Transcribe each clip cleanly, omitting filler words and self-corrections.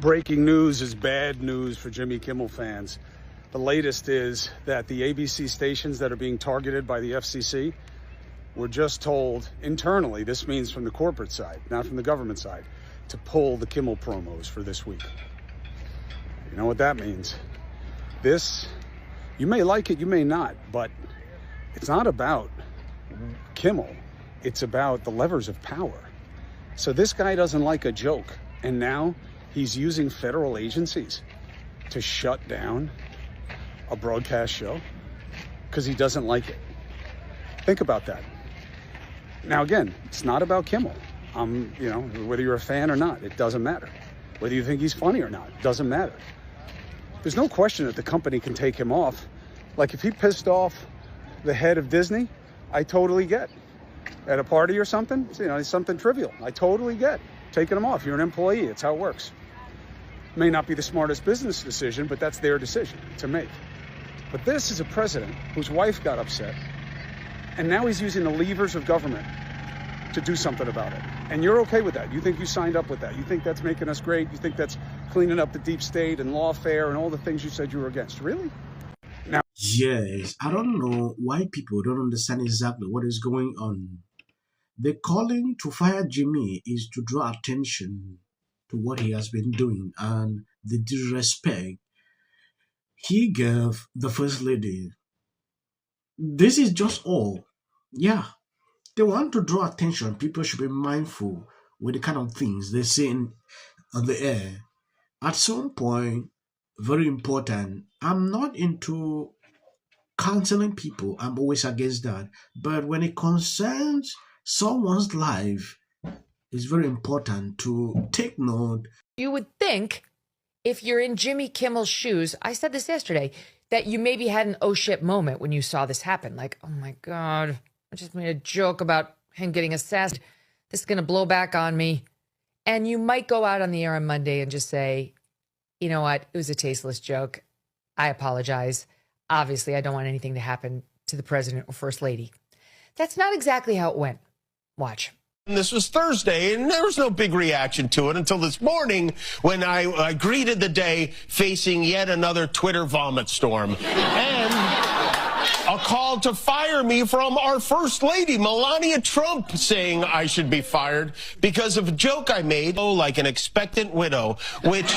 Breaking news is bad news for Jimmy Kimmel fans. The latest is that the ABC stations that are being targeted by the FCC were just told internally, this means from the corporate side, not from the government side, to pull the Kimmel promos for this week. You know what that means? This, you may like it, you may not, but it's not about Kimmel. It's about the levers of power. So this guy doesn't like a joke, and now he's using federal agencies to shut down a broadcast show because he doesn't like it. Think about that. Now, again, it's not about Kimmel. Whether you're a fan or not, it doesn't matter. Whether you think he's funny or not, it doesn't matter. There's no question that the company can take him off. Like if he pissed off the head of Disney, I totally get. At a party or something, it's something trivial. I totally get taking him off. You're an employee. It's how it works. May not be the smartest business decision, but that's their decision to make. But this is a president whose wife got upset, and now he's using the levers of government to do something about it. And you're okay with that. You think you signed up with that. You think that's making us great. You think that's cleaning up the deep state and lawfare and all the things you said you were against. Really? Now, yes, I don't know why people don't understand exactly what is going on. The calling to fire Jimmy is to draw attention to what he has been doing and the disrespect he gave the First Lady. This is just all. Yeah, they want to draw attention. People should be mindful with the kind of things they say on the air. At some point, very important, I'm not into counseling people. I'm always against that. But when it concerns someone's life, it's very important to take note. You would think if you're in Jimmy Kimmel's shoes, I said this yesterday, that you maybe had an oh shit moment when you saw this happen. Like, oh my God, I just made a joke about him getting assassinated. This is going to blow back on me. And you might go out on the air on Monday and just say, you know what? It was a tasteless joke. I apologize. Obviously, I don't want anything to happen to the president or first lady. That's not exactly how it went. Watch. This was Thursday, and there was no big reaction to it until this morning when I greeted the day facing yet another Twitter vomit storm. And a call to fire me from our First Lady, Melania Trump, saying I should be fired because of a joke I made, like an expectant widow, which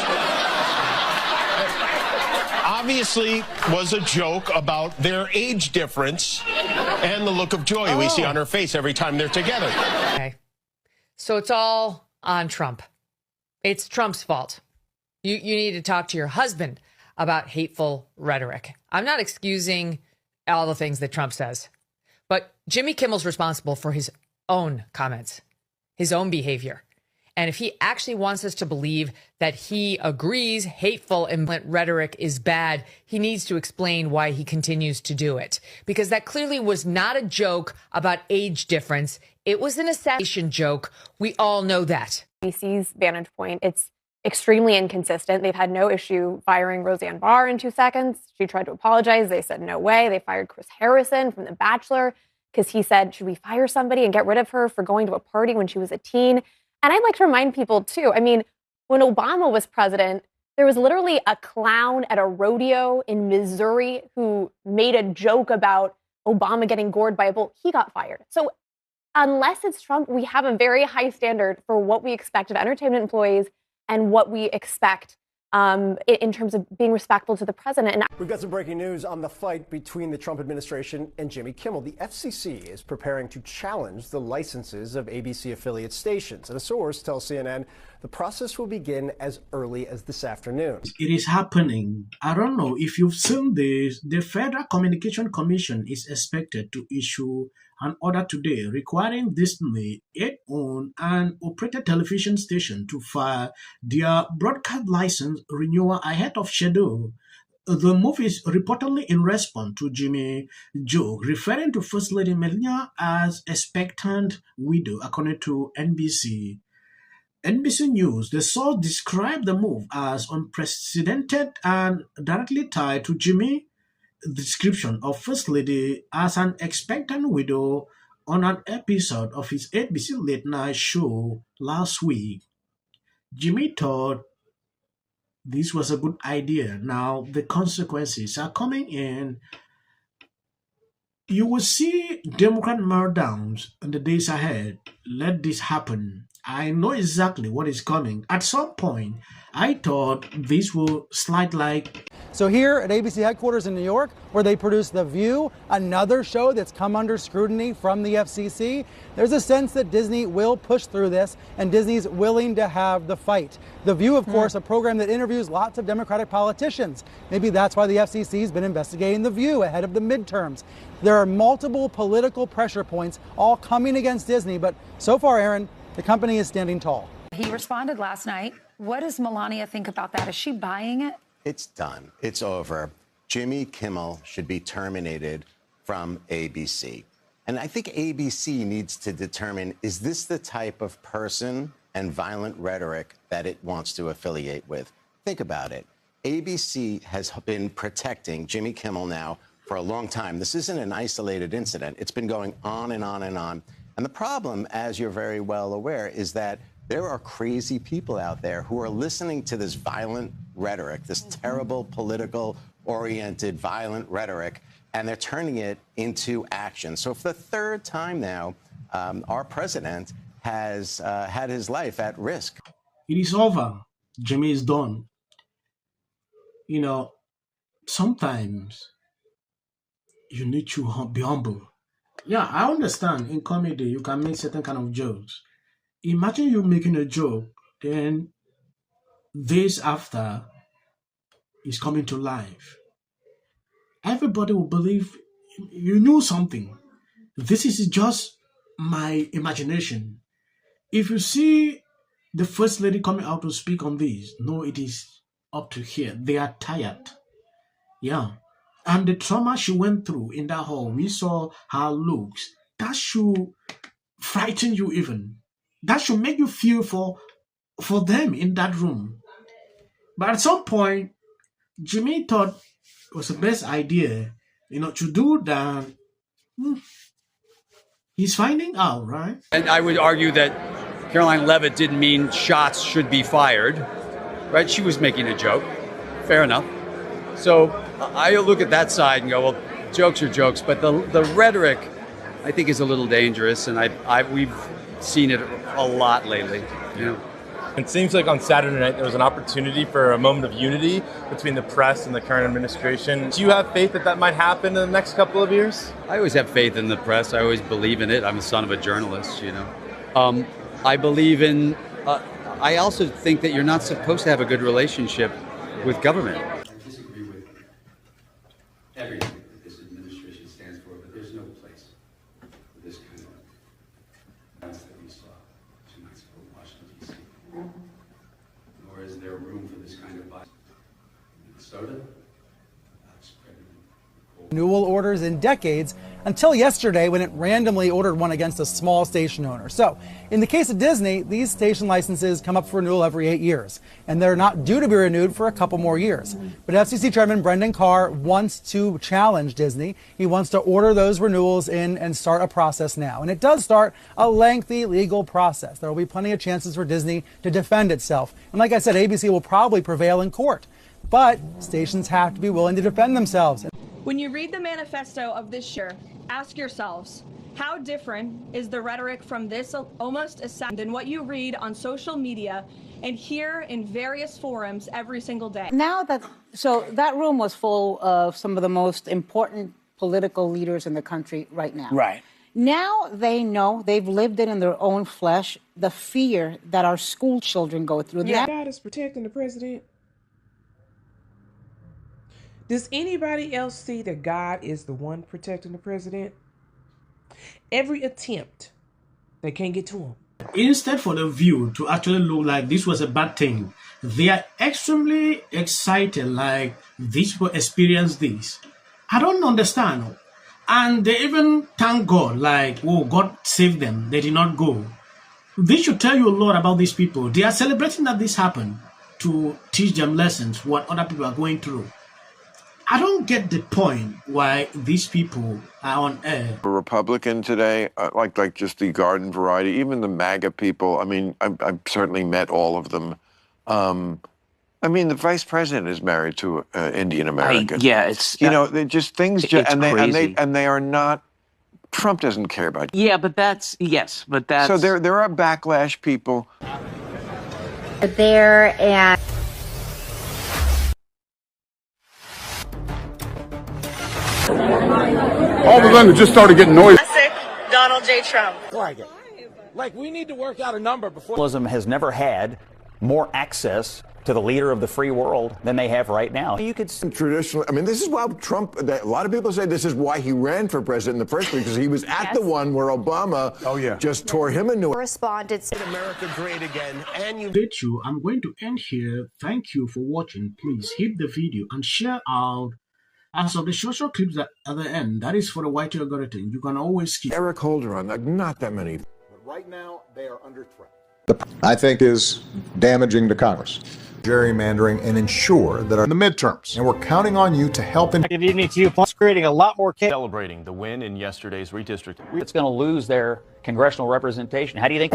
obviously was a joke about their age difference and the look of joy we see on her face every time they're together. Okay. So it's all on Trump. It's Trump's fault. You need to talk to your husband about hateful rhetoric. I'm not excusing all the things that Trump says, but Jimmy Kimmel's responsible for his own comments, his own behavior. And if he actually wants us to believe that he agrees hateful and rhetoric is bad, he needs to explain why he continues to do it. Because that clearly was not a joke about age difference. It was an assassination joke. We all know that. FCC's vantage point, it's extremely inconsistent. They've had no issue firing Roseanne Barr in 2 seconds. She tried to apologize. They said no way. They fired Chris Harrison from The Bachelor because he said, should we fire somebody and get rid of her for going to a party when she was a teen? And I'd like to remind people, too, I mean, when Obama was president, there was literally a clown at a rodeo in Missouri who made a joke about Obama getting gored by a bull. He got fired. So unless it's Trump, we have a very high standard for what we expect of entertainment employees and what we expect in terms of being respectful to the president. And we've got some breaking news on the fight between the Trump administration and Jimmy Kimmel. The FCC is preparing to challenge the licenses of ABC affiliate stations. And a source tells CNN the process will begin as early as this afternoon. It is happening. I don't know if you've seen this. The Federal Communication Commission is expected to issue an order today requiring Disney, its owned and operated television station to file their broadcast license renewal ahead of schedule. The move is reportedly in response to Jimmy joke referring to First Lady Melania as expectant widow, according to NBC. NBC News, the source described the move as unprecedented and directly tied to Jimmy description of First Lady as an expectant widow on an episode of his ABC late night show last week. Jimmy thought this was a good idea. Now the consequences are coming in. You will see Democrat meltdowns in the days ahead. Let this happen. I know exactly what is coming. At some point, I thought this will slide like. So here at ABC headquarters in New York, where they produce The View, another show that's come under scrutiny from the FCC, there's a sense that Disney will push through this and Disney's willing to have the fight. The View, of course, a program that interviews lots of Democratic politicians. Maybe that's why the FCC has been investigating The View ahead of the midterms. There are multiple political pressure points all coming against Disney, but so far, Aaron, the company is standing tall. He responded last night. What does Melania think about that? Is she buying it? It's done. It's over. Jimmy Kimmel should be terminated from ABC. And I think ABC needs to determine, is this the type of person and violent rhetoric that it wants to affiliate with? Think about it. ABC has been protecting Jimmy Kimmel now for a long time. This isn't an isolated incident. It's been going on and on and on. And the problem, as you're very well aware, is that there are crazy people out there who are listening to this violent rhetoric, this terrible political-oriented violent rhetoric, and they're turning it into action. So for the third time now, our president has had his life at risk. It is over. Jimmy is done. You know, sometimes you need to be humble. Yeah, I understand. In comedy, you can make certain kind of jokes. Imagine you making a joke, then days after, it's coming to life. Everybody will believe you knew something. This is just my imagination. If you see the First Lady coming out to speak on this, no, it is up to here. They are tired. Yeah. And the trauma she went through in that hall, we saw her looks. That should frighten you even. That should make you feel for them in that room. But at some point, Jimmy thought it was the best idea, to do that. He's finding out, right? And I would argue that Caroline Leavitt didn't mean shots should be fired, right? She was making a joke. Fair enough. So I look at that side and go, well, jokes are jokes, but the rhetoric, I think, is a little dangerous, and we've seen it a lot lately. It seems like on Saturday night there was an opportunity for a moment of unity between the press and the current administration. Do you have faith that that might happen in the next couple of years? I always have faith in the press. I always believe in it. I'm the son of a journalist, I believe in. I also think that you're not supposed to have a good relationship with government. I disagree with everything that this administration stands for, but there's no place for this kind of violence that we saw 2 nights ago in Washington, D.C. Nor is there room for this kind of violence in Minnesota. Renewal orders in decades until yesterday when it randomly ordered one against a small station owner. So in the case of Disney, these station licenses come up for renewal every 8 years, and they're not due to be renewed for a couple more years. But FCC Chairman Brendan Carr wants to challenge Disney. He wants to order those renewals in and start a process now. And it does start a lengthy legal process. There will be plenty of chances for Disney to defend itself. And like I said, ABC will probably prevail in court. But stations have to be willing to defend themselves. When you read the manifesto of this year, ask yourselves, how different is the rhetoric from this almost assassin than what you read on social media and hear in various forums every single day? So that room was full of some of the most important political leaders in the country right now. Right. Now they know, they've lived it in their own flesh, the fear that our school children go through. Yeah. God is protecting the president. Does anybody else see that God is the one protecting the president? Every attempt, they can't get to him. Instead for the View to actually look like this was a bad thing, they are extremely excited like these people experienced this. I don't understand. And they even thank God, like, oh, God saved them. They did not go. This should tell you a lot about these people. They are celebrating that this happened to teach them lessons, what other people are going through. I don't get the point why these people are on air. A Republican today, like just the garden variety, even the MAGA people, I mean, I've certainly met all of them. I mean, the vice president is married to an Indian American. Yeah, it's they're just things, it's crazy. and they are not. Trump doesn't care about. Yeah, but that's So there are backlash people. There and. All of a sudden, it just started getting noisy. Classic Donald J. Trump. Like, we need to work out a number before. Liberalism has never had more access to the leader of the free world than they have right now. You could traditionally, I mean, this is why Trump, a lot of people say this is why he ran for president in the first place, because he was at the one where Obama just tore him a new. Correspondence. America great again. And you. I'm going to end here. Thank you for watching. Please hit the video and share out. As of the social clips at the end, that is for the white algorithm. You can always keep Eric Holder on, like, not that many. But right now, they are under threat. I think is damaging to Congress. Gerrymandering and ensure that in the midterms, and we're counting on you to help in. Good evening to you. Plus, creating a lot more celebrating the win in yesterday's redistricting. It's going to lose their congressional representation. How do you think?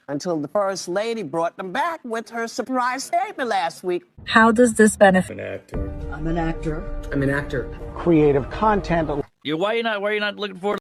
Until the First Lady brought them back with her surprise statement last week. How does this benefit? I'm an actor. I'm an actor. Creative content. Why are you not looking for